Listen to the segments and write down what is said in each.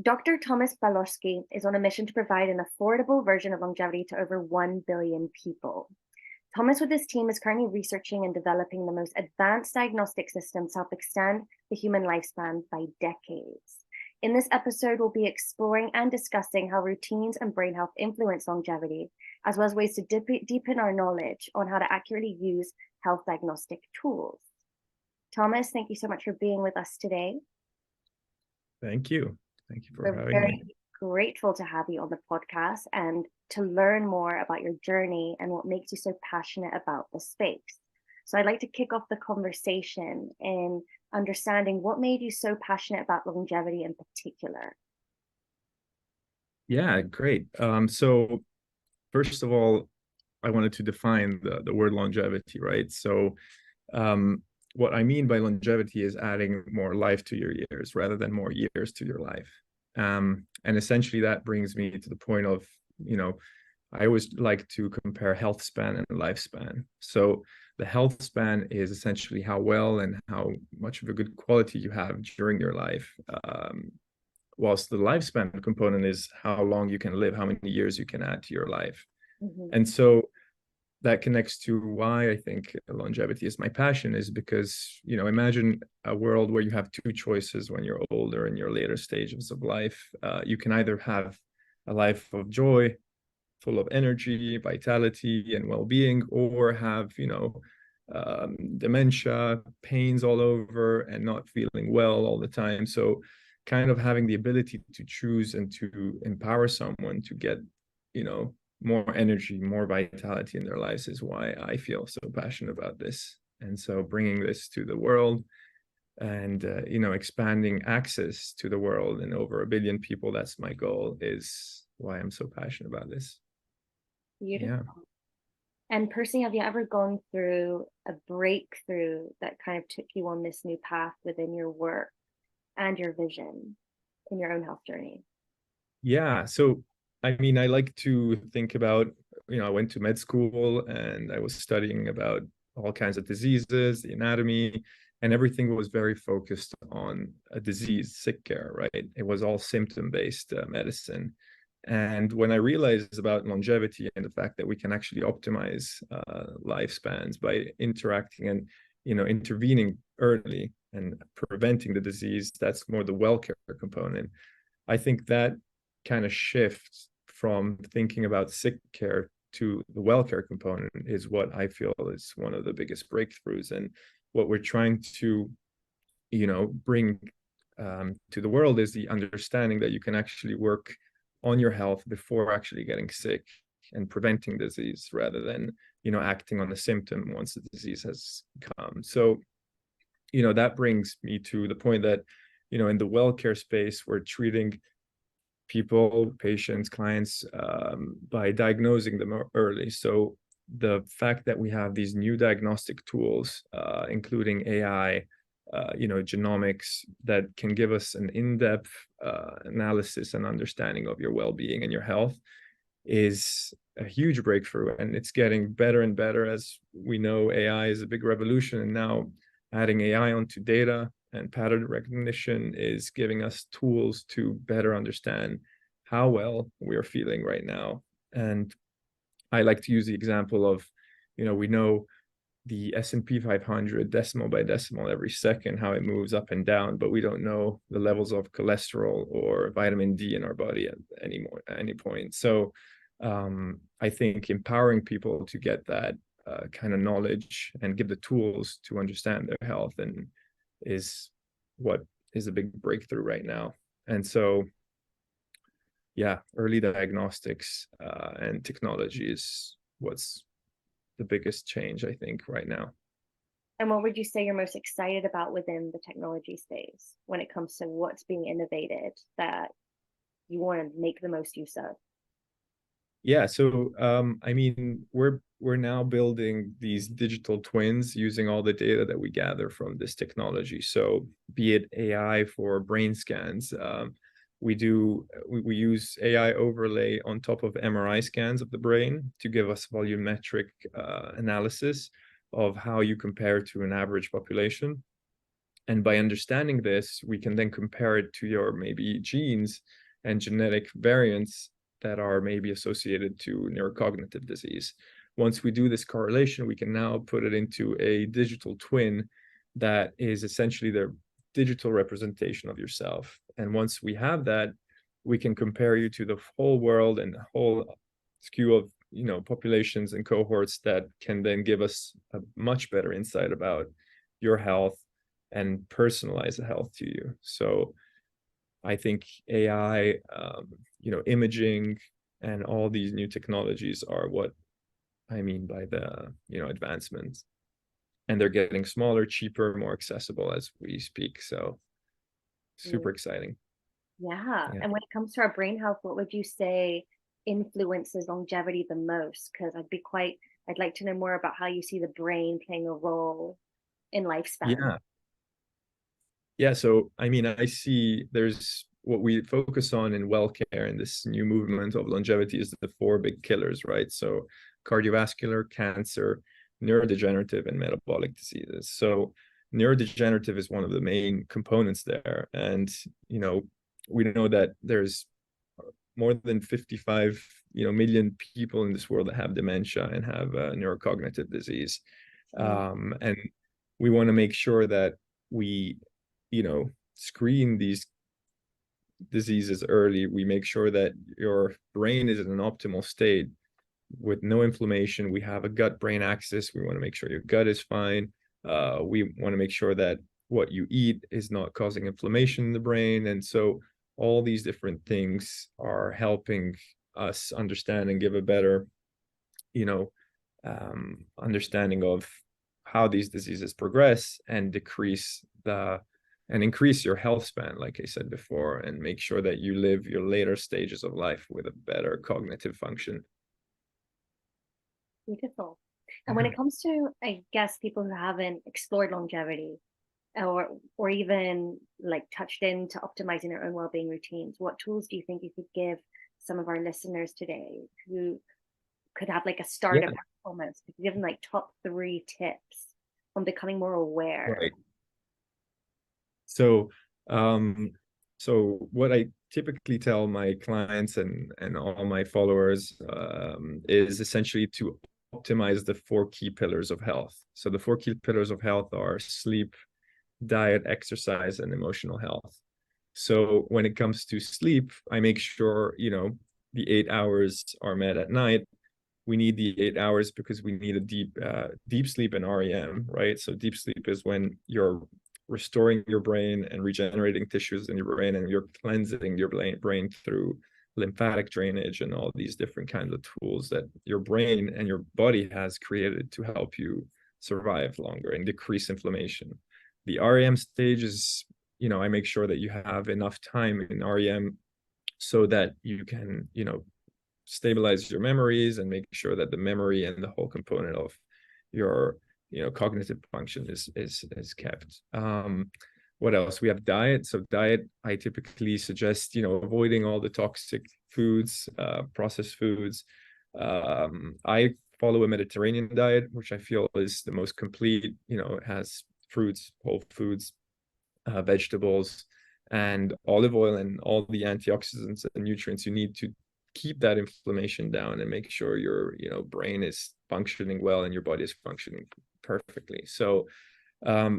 Dr. Thomas Paloschi is on a mission to provide an affordable version of longevity to over 1 billion people. Thomas, with his team, is currently researching and developing the most advanced diagnostic systems to help extend the human lifespan by decades. In this episode, we'll be exploring and discussing how routines and brain health influence longevity, as well as ways to deepen our knowledge on how to accurately use health diagnostic tools. Thomas, thank you so much for being with us today. Thank you. Thank you for We're having very me. grateful to have you on the podcast and to learn more about your journey and what makes you so passionate about the space. So I'd like to kick off the conversation in understanding what made you so passionate about longevity in particular. Yeah, great. So first of all, I wanted to define the word longevity, right? So what I mean by longevity is adding more life to your years rather than more years to your life. And essentially that brings me to the point of, I always like to compare health span and lifespan. So the health span is essentially how well and how much of a good quality you have during your life. Whilst the lifespan component is how long you can live, how many years you can add to your life. Mm-hmm. And so that connects to why I think longevity is my passion, is because, imagine a world where you have two choices when you're older, in your later stages of life. You can either have a life of joy, full of energy, vitality, and well-being, or have, dementia, pains all over, and not feeling well all the time. So kind of having the ability to choose and to empower someone to get, more energy, more vitality in their lives is why I feel so passionate about this. And so bringing this to the world and, expanding access to the world and over 1 billion people, that's my goal, is why I'm so passionate about this. Beautiful. Yeah. And personally, have you ever gone through a breakthrough that kind of took you on this new path within your work and your vision in your own health journey? Yeah. So, I mean, I like to think about, I went to med school and I was studying about all kinds of diseases, the anatomy, and everything was very focused on a disease, sick care, right? It was all symptom-based medicine. And when I realized about longevity and the fact that we can actually optimize lifespans by interacting and, intervening early and preventing the disease, that's more the well care component. I think that kind of shift from thinking about sick care to the well care component is what I feel is one of the biggest breakthroughs, and what we're trying to, bring to the world is the understanding that you can actually work on your health before actually getting sick and preventing disease rather than, acting on the symptom once the disease has come. So, that brings me to the point that, in the well care space, we're treating people, patients, clients, by diagnosing them early. So the fact that we have these new diagnostic tools, including AI, genomics, that can give us an in-depth analysis and understanding of your well-being and your health, is a huge breakthrough. And it's getting better and better. As we know, AI is a big revolution, and now adding AI onto data and pattern recognition is giving us tools to better understand how well we are feeling right now. And I like to use the example of, we know the S&P 500 decimal by decimal every second, how it moves up and down, but we don't know the levels of cholesterol or vitamin D in our body at any point. So I think empowering people to get that kind of knowledge and give the tools to understand their health and is what is a big breakthrough right now. And so, yeah, early diagnostics and technology is what's the biggest change, I think, right now. And what would you say you're most excited about within the technology space when it comes to what's being innovated that you want to make the most use of? Yeah, so I mean, we're now building these digital twins using all the data that we gather from this technology. So be it AI for brain scans, we use AI overlay on top of MRI scans of the brain to give us volumetric analysis of how you compare to an average population. And by understanding this, we can then compare it to your maybe genes and genetic variants that are maybe associated to neurocognitive disease. Once we do this correlation, we can now put it into a digital twin that is essentially the digital representation of yourself. And once we have that, we can compare you to the whole world and the whole skew of populations and cohorts that can then give us a much better insight about your health and personalize the health to you. So I think AI, imaging and all these new technologies are what I mean by the, advancements. And they're getting smaller, cheaper, more accessible as we speak. So super exciting. Yeah. And when it comes to our brain health, what would you say influences longevity the most? Because I'd like to know more about how you see the brain playing a role in lifespan. Yeah. So, I mean, I see there's what we focus on in well care and this new movement of longevity is the four big killers, right? So cardiovascular, cancer, neurodegenerative, and metabolic diseases. So neurodegenerative is one of the main components there. And, we know that there's more than 55 million people in this world that have dementia and have neurocognitive disease. And we want to make sure that we screen these diseases early. We make sure that your brain is in an optimal state with no inflammation. We have a gut brain axis. We want to make sure your gut is fine. We want to make sure that what you eat is not causing inflammation in the brain. And so all these different things are helping us understand and give a better, understanding of how these diseases progress and increase your health span, like I said before, and make sure that you live your later stages of life with a better cognitive function. Beautiful. And when it comes to, I guess, people who haven't explored longevity or even like touched into optimizing their own well-being routines, what tools do you think you could give some of our listeners today who could have like a startup almost? Could you give them like top 3 tips on becoming more aware? Right. So, what I typically tell my clients and all my followers is essentially to optimize the 4 key pillars of health. So the 4 key pillars of health are sleep, diet, exercise, and emotional health. So when it comes to sleep, I make sure, the 8 hours are met at night. We need the 8 hours because we need a deep sleep and REM, right? So deep sleep is when you're restoring your brain and regenerating tissues in your brain, and you're cleansing your brain through lymphatic drainage and all these different kinds of tools that your brain and your body has created to help you survive longer and decrease inflammation. The REM stage is, I make sure that you have enough time in REM so that you can, stabilize your memories and make sure that the memory and the whole component of your cognitive function is kept. What else? We have diet. So diet, I typically suggest avoiding all the toxic foods, processed foods. I follow a Mediterranean diet, which I feel is the most complete. It has fruits, whole foods, vegetables, and olive oil, and all the antioxidants and nutrients you need to keep that inflammation down and make sure your brain is functioning well and your body is functioning perfectly. So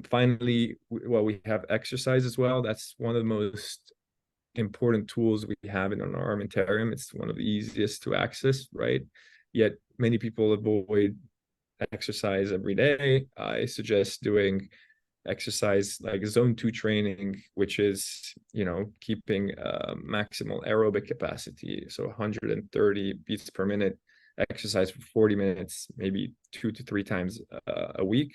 finally, we have exercise as well. That's one of the most important tools we have in our armamentarium. It's one of the easiest to access, right? Yet many people avoid exercise every day. I suggest doing exercise like zone 2 training, which is keeping maximal aerobic capacity, so 130 beats per minute, exercise for 40 minutes, maybe 2 to 3 times a week.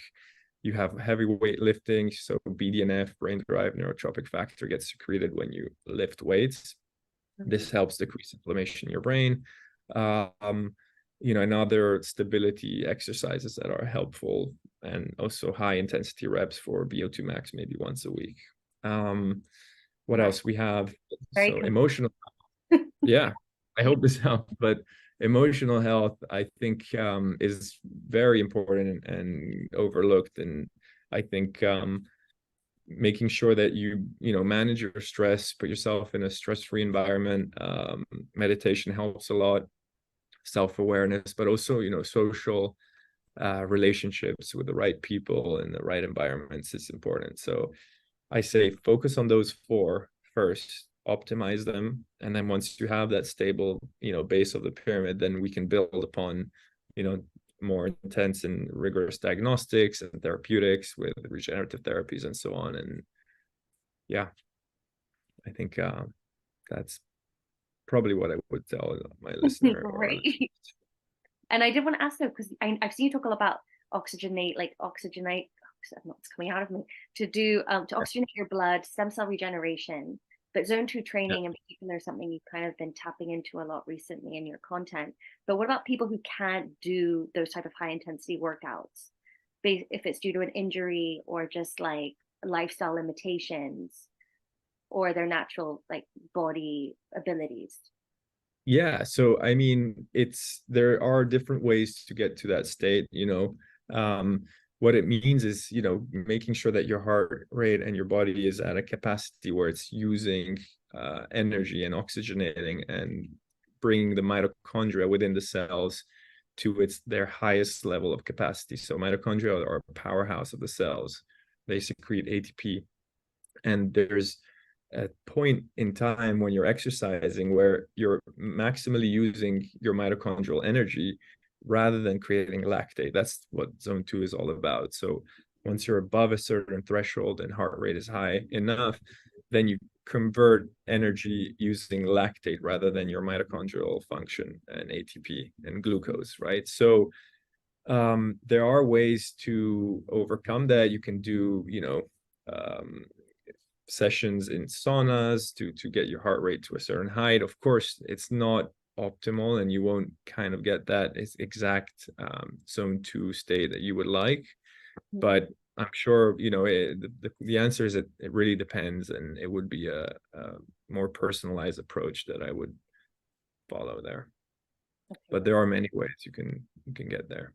You have heavy weight lifting, so BDNF, brain derived neurotrophic factor, gets secreted when you lift weights. This helps decrease inflammation in your brain. And other stability exercises that are helpful, and also high intensity reps for VO2 max maybe once a week. What else we have? So emotional. Yeah, I hope this helped. But emotional health, I think, is very important and overlooked. And I think making sure that you manage your stress, put yourself in a stress-free environment. Meditation helps a lot, self-awareness, but also social relationships with the right people and the right environments is important. So I say focus on those four first, optimize them, and then once you have that stable base of the pyramid, then we can build upon more intense and rigorous diagnostics and therapeutics with regenerative therapies and so on. And yeah, I think that's probably what I would tell my listener. Great. And I did want to ask though, because I've seen you talk a lot about oxygenate, it's coming out of me, to do to oxygenate your blood, stem cell regeneration, but zone 2 training in particular is something you've kind of been tapping into a lot recently in your content. But what about people who can't do those type of high intensity workouts, if it's due to an injury or just like lifestyle limitations or their natural like body abilities? Yeah, so I mean, there are different ways to get to that state. What it means is, making sure that your heart rate and your body is at a capacity where it's using energy and oxygenating and bringing the mitochondria within the cells to their highest level of capacity. So mitochondria are a powerhouse of the cells. They secrete ATP, and there's a point in time when you're exercising where you're maximally using your mitochondrial energy rather than creating lactate. That's what zone 2 is all about. So once you're above a certain threshold and heart rate is high enough, then you convert energy using lactate rather than your mitochondrial function and ATP and glucose, right? So there are ways to overcome that. You can do, sessions in saunas to get your heart rate to a certain height. Of course, it's not optimal and you won't kind of get that exact zone 2 state that you would like, but I'm sure the answer is it really depends, and it would be a more personalized approach that I would follow there. But there are many ways you can get there.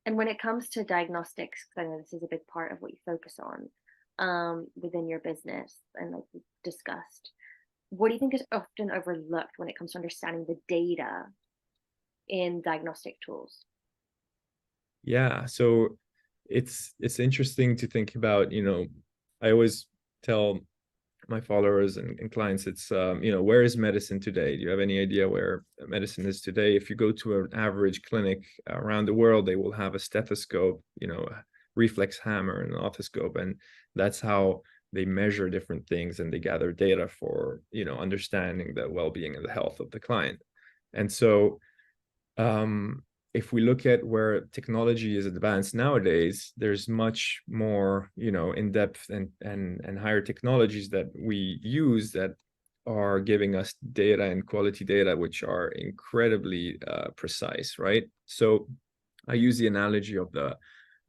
And when it comes to diagnostics, because I know this is a big part of what you focus on within your business and like we discussed, what do you think is often overlooked when it comes to understanding the data in diagnostic tools? Yeah, so it's interesting to think about. I always tell my followers and clients, it's where is medicine today? Do you have any idea where medicine is today? If you go to an average clinic around the world, they will have a stethoscope, a reflex hammer, and an otoscope, and that's how they measure different things and they gather data for understanding the well-being and the health of the client. And so if we look at where technology is advanced nowadays, there's much more in-depth and higher technologies that we use that are giving us data and quality data which are incredibly precise, right? So I use the analogy of the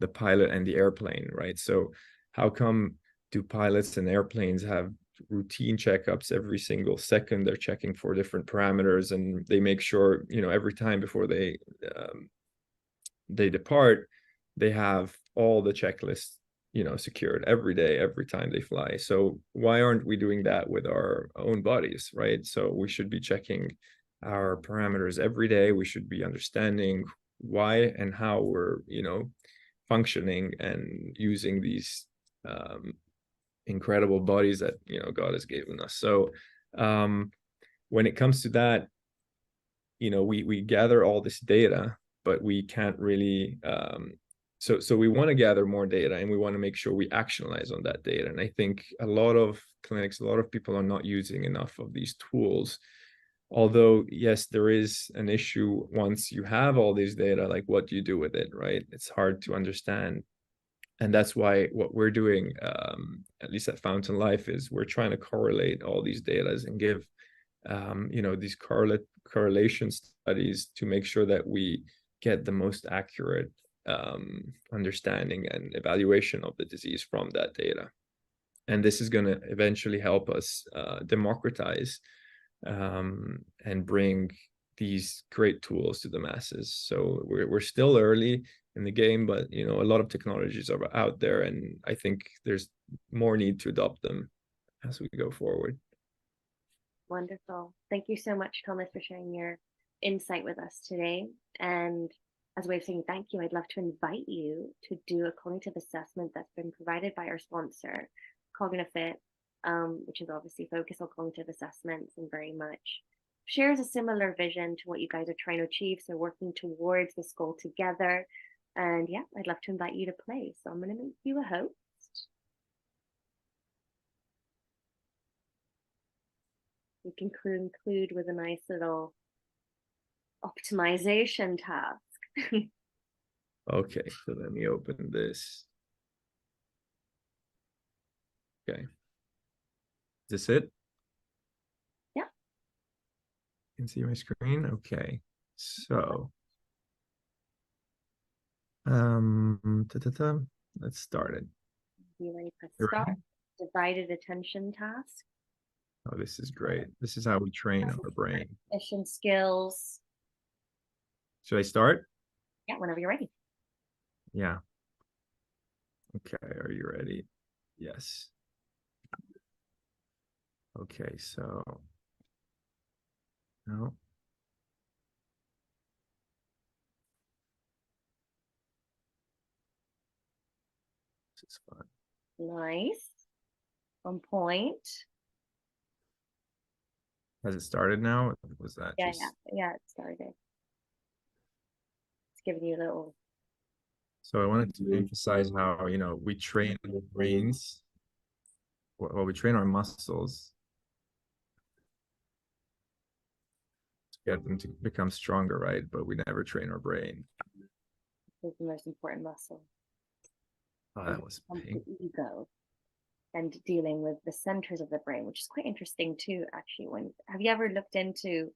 pilot and the airplane, right? So how come do pilots and airplanes have routine checkups every single second? They're checking for different parameters, and they make sure every time before they depart, they have all the checklists secured every day, every time they fly. So why aren't we doing that with our own bodies, right? So we should be checking our parameters every day. We should be understanding why and how we're functioning and using these incredible bodies that God has given us. So when it comes to that, we gather all this data, but we can't really so we want to gather more data, and we want to make sure we actionalize on that data. And I think a lot of clinics, a lot of people are not using enough of these tools. Although, yes, there is an issue once you have all these data, like what do you do with it, right? It's hard to understand. And that's why what we're doing, at least at Fountain Life, is we're trying to correlate all these data and give, these correlation studies to make sure that we get the most accurate understanding and evaluation of the disease from that data. And this is going to eventually help us democratize and bring these great tools to the masses. So we're still early. in the game, but you know, a lot of technologies are out there, and I think there's more need to adopt them as we go forward. Wonderful. Thank you so much, Thomas, for sharing your insight with us today. And as a way of saying thank you, I'd love to invite you to do a cognitive assessment that's been provided by our sponsor, CogniFit, which is obviously focused on cognitive assessments and very much shares a similar vision to what you guys are trying to achieve. So working towards this goal together. And yeah, I'd love to invite you to play. So I'm going to make you a host. You can conclude with a nice little optimization task. Okay, so let me open this. Okay. Is this it? Yeah. You can see my screen. Okay. So let's start it. You ready to start? Divided attention task. Oh, this is great. This is how we train our brain. Mission skills. Should I start? Yeah, whenever you're ready. Yeah. Okay, are you ready? Yes. Okay, so no. This is fun. Nice. On point. Has it started now? Was that just... Yeah, it started. It's giving you a little. So I wanted to emphasize how, you know, we train our brains, well, we train our muscles to get them to become stronger, right? But we never train our brain. It's the most important muscle. Oh, that was pink. Ego and dealing with the centers of the brain, which is quite interesting too, actually. Have you ever looked into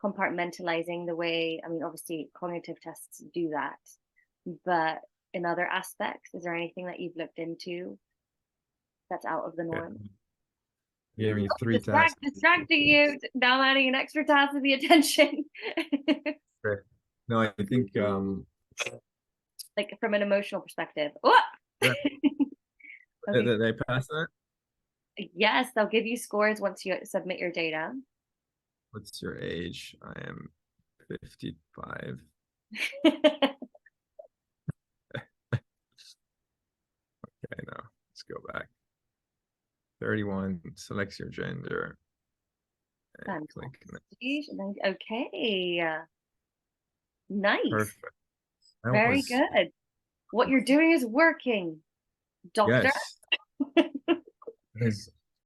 compartmentalizing the way, I mean, obviously cognitive tests do that, but in other aspects, is there anything that you've looked into that's out of the norm? You gave me 3 tasks. Distracting you. Now I'm adding an extra task to the attention. No, I think like from an emotional perspective. Oh! Yeah. Okay. Did I pass that? Yes, they'll give you scores once you submit your data. What's your age? I am 55. Okay, no, let's go back. 31, selects your gender. And click. Okay. Nice. Perfect. Very good. What you're doing is working, doctor. Yes.